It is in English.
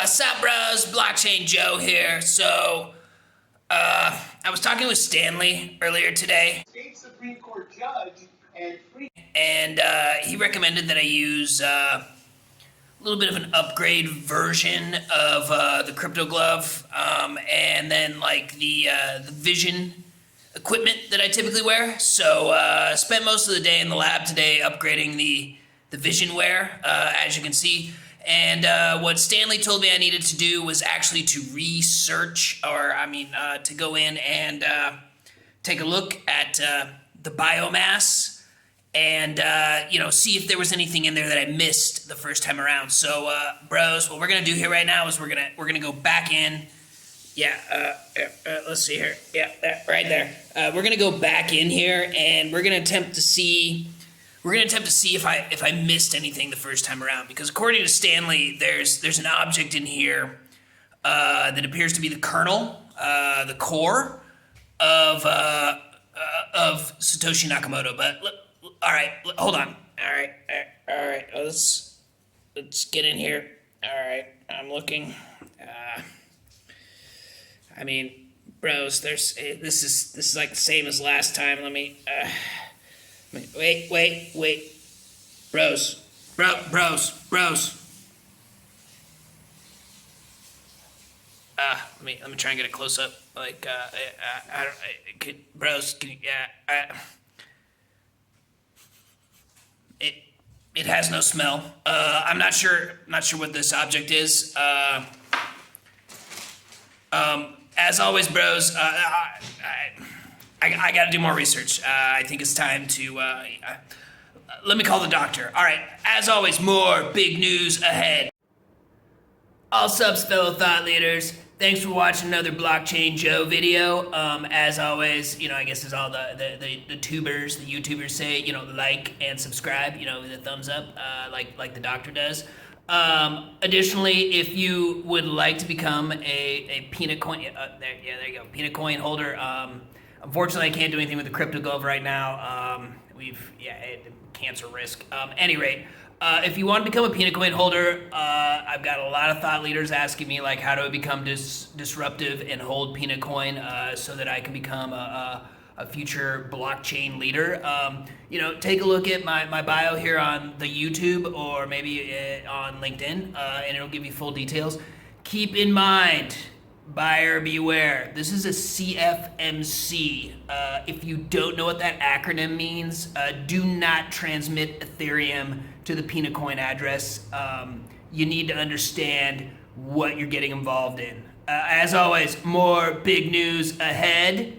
Sup bros, Blockchain Joe here. So, I was talking with Stanley earlier today. State Supreme Court judge and he recommended that I use a little bit of an upgrade version of the Crypto Glove, and then like the Vision equipment that I typically wear. So, spent most of the day in the lab today upgrading the Vision wear, as you can see. And what Stanley told me I needed to do was actually to research, to go in and take a look at the biomass and, see if there was anything in there that I missed the first time around. So, bros, what we're gonna do here right now is we're gonna go back in. Let's see here. Yeah, right there. We're gonna go back in here and we're gonna attempt to see if I missed anything the first time around, because according to Stanley, there's an object in here that appears to be the kernel, the core of Satoshi Nakamoto. But all right, hold on. All right. Let's get in here. All right, I'm looking. Bros, this is like the same as last time. Let me. Wait. Bros. Let me try and get a close up. Bros, can you, it has no smell. I'm not sure what this object is. As always, bros, I gotta do more research. I think it's time to, let me call the doctor. All right, as always, more big news ahead. Allsups, fellow thought leaders. Thanks for watching another Blockchain Joe video. As always, I guess as all the tubers, the YouTubers say, like and subscribe, with a thumbs up, like the doctor does. Additionally, if you would like to become a peanutcoin, there you go, peanutcoin holder. Unfortunately, I can't do anything with the Crypto Glove right now. Cancer risk. Any rate, if you want to become a peanutcoin holder, I've got a lot of thought leaders asking me like, how do I become disruptive and hold peanutcoin so that I can become a future blockchain leader. Take a look at my bio here on the YouTube or maybe on LinkedIn, and it'll give you full details. Keep in mind, buyer beware. This is a CFMC. If you don't know what that acronym means, do not transmit Ethereum to the peanutcoin address. You need to understand what you're getting involved in. As always, more big news ahead.